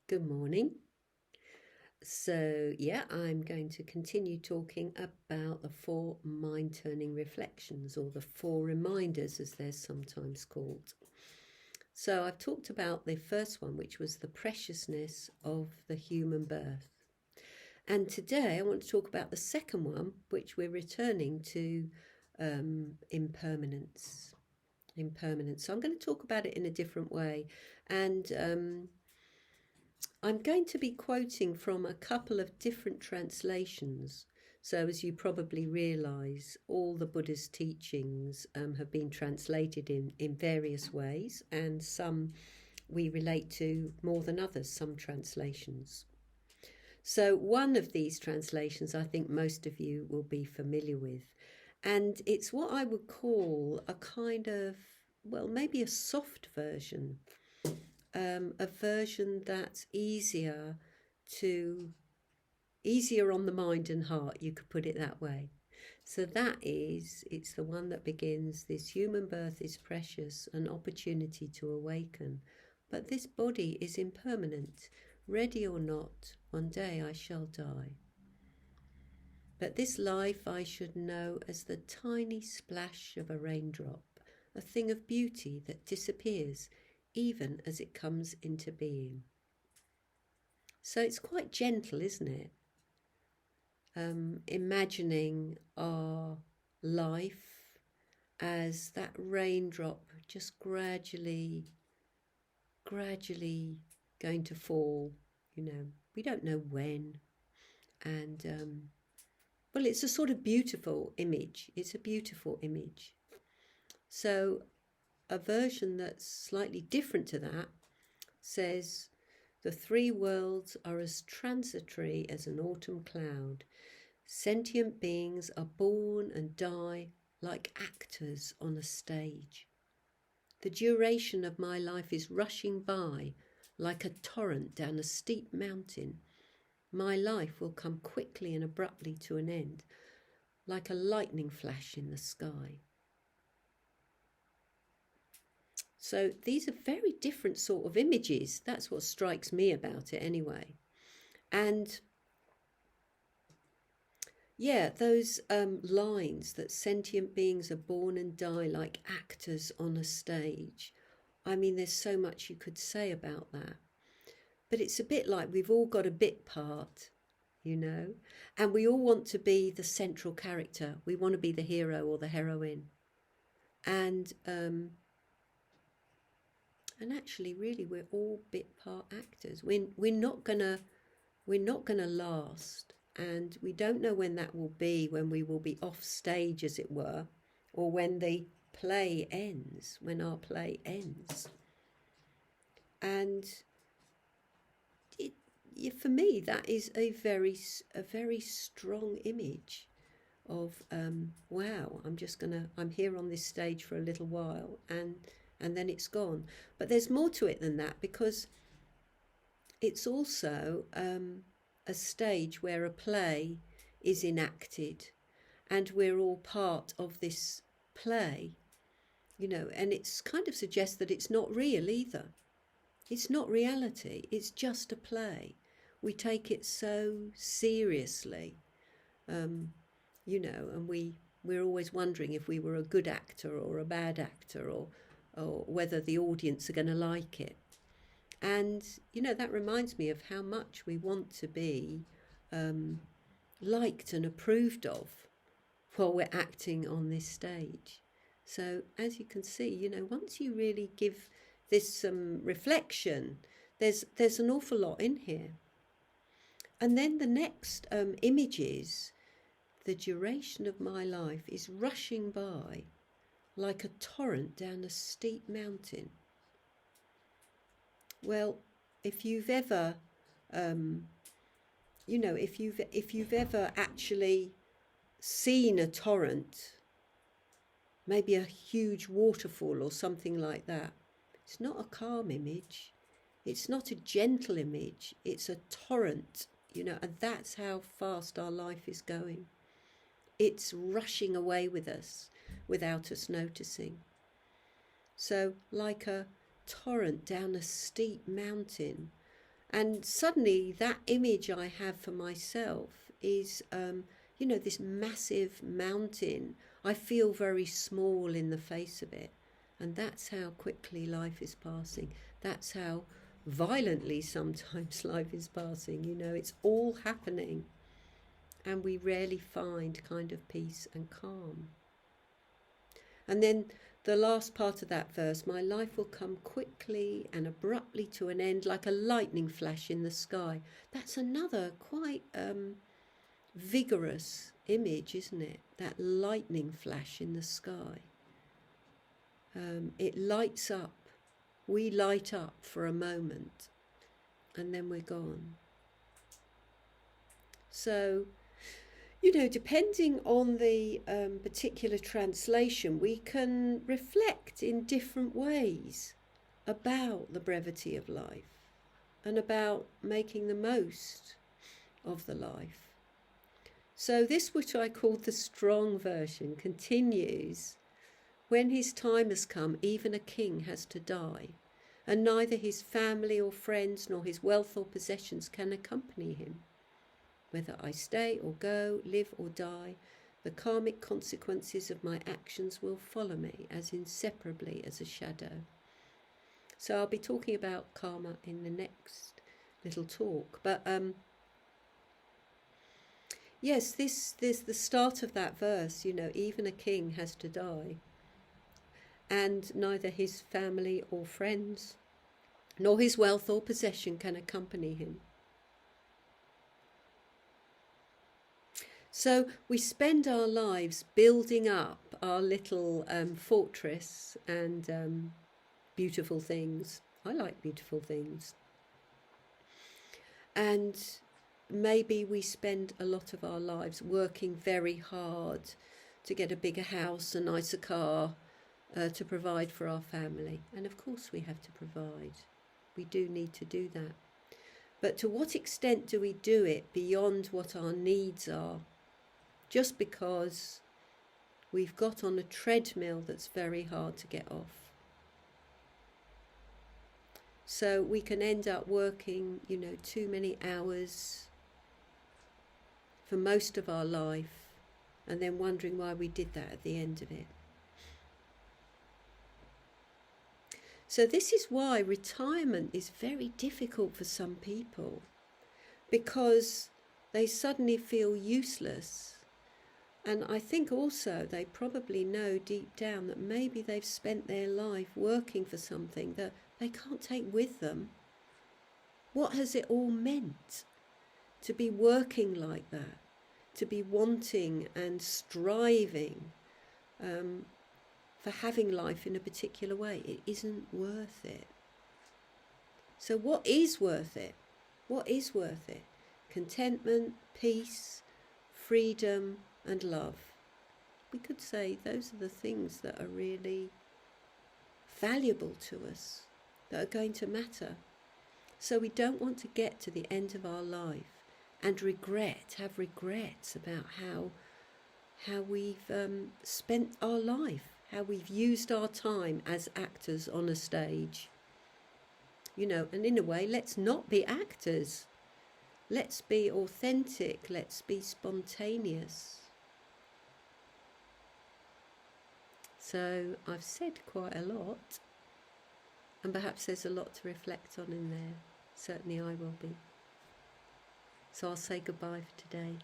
Good morning. I'm going to continue talking about the four mind turning reflections, or the four reminders as they're sometimes called. So, I've talked about the first one, which was the preciousness of the human birth. And today I want to talk about the second one, which we're returning to impermanence. Impermanence. So, I'm going to talk about it in a different way. And I'm going to be quoting from a couple of different translations. So, as you probably realize, all the Buddha's teachings have been translated in various ways, and some we relate to more than others, some translations. So, one of these translations I think most of you will be familiar with, and it's what I would call a kind of, well, maybe a soft version, a version that's easier on the mind and heart, you could put it that way. So it's the one that begins, "This human birth is precious, an opportunity to awaken, but this body is impermanent. Ready or not, one day I shall die. But this life I should know as the tiny splash of a raindrop, a thing of beauty that disappears even as it comes into being." So it's quite gentle, isn't it? Imagining our life as that raindrop just gradually going to fall. We don't know when. And well, it's a sort of beautiful image. It's a beautiful image. So a version that's slightly different to that says, "The three worlds are as transitory as an autumn cloud. Sentient beings are born and die like actors on a stage. The duration of my life is rushing by like a torrent down a steep mountain. My life will come quickly and abruptly to an end, like a lightning flash in the sky." So these are very different sort of images. That's what strikes me about it anyway. And yeah, those lines that sentient beings are born and die like actors on a stage. I mean, there's so much you could say about that. But it's a bit like we've all got a bit part, and we all want to be the central character. We want to be the hero or the heroine. And actually, really, we're all bit part actors. We're not gonna last, and we don't know when that will be. When we will be off stage, as it were, or when the play ends. When our play ends, and for me, that is a very strong image of wow. I'm here on this stage for a little while, and then it's gone. But there's more to it than that, because it's also a stage where a play is enacted, and we're all part of this play, and it's kind of suggests that it's not real either. It's not reality, it's just a play. We take it so seriously, and we're always wondering if we were a good actor or a bad actor, or whether the audience are going to like it. And, that reminds me of how much we want to be liked and approved of while we're acting on this stage. So, as you can see, once you really give this some reflection, there's an awful lot in here. And then the next image is, "The duration of my life is rushing by like a torrent down a steep mountain." Well, if you've ever, if you've ever actually seen a torrent, maybe a huge waterfall or something like that, it's not a calm image. It's not a gentle image. It's a torrent, and that's how fast our life is going. It's rushing away with us without us noticing. So, like a torrent down a steep mountain, And suddenly that image I have for myself is, this massive mountain. I feel very small in the face of it. And that's how quickly life is passing. That's how violently sometimes life is passing. It's all happening. And we rarely find kind of peace and calm. And then the last part of that verse, my life will come quickly and abruptly to an end like a lightning flash in the sky. That's another quite vigorous image, isn't it? That lightning flash in the sky. It lights up. We light up for a moment and then we're gone. So, depending on the particular translation, we can reflect in different ways about the brevity of life and about making the most of the life. So this, which I called the strong version, continues, when his time has come, even a king has to die, and neither his family or friends nor his wealth or possessions can accompany him. Whether I stay or go, live or die, the karmic consequences of my actions will follow me as inseparably as a shadow. So I'll be talking about karma in the next little talk. But yes, this the start of that verse, even a king has to die. And neither his family or friends, nor his wealth or possession can accompany him. So we spend our lives building up our little fortress and beautiful things. I like beautiful things. And maybe we spend a lot of our lives working very hard to get a bigger house, a nicer car, to provide for our family. And of course we have to provide. We do need to do that. But to what extent do we do it beyond what our needs are? Just because we've got on a treadmill that's very hard to get off. So we can end up working, too many hours for most of our life and then wondering why we did that at the end of it. So this is why retirement is very difficult for some people, because they suddenly feel useless. And I think also they probably know deep down that maybe they've spent their life working for something that they can't take with them. What has it all meant to be working like that, to be wanting and striving for having life in a particular way? It isn't worth it. So what is worth it? What is worth it? Contentment, peace, freedom, and love. We could say those are the things that are really valuable to us, that are going to matter. So we don't want to get to the end of our life and have regrets about how we've spent our life, how we've used our time as actors on a stage. And in a way, let's not be actors. Let's be authentic, let's be spontaneous. So I've said quite a lot, and perhaps there's a lot to reflect on in there. Certainly I will be. So I'll say goodbye for today.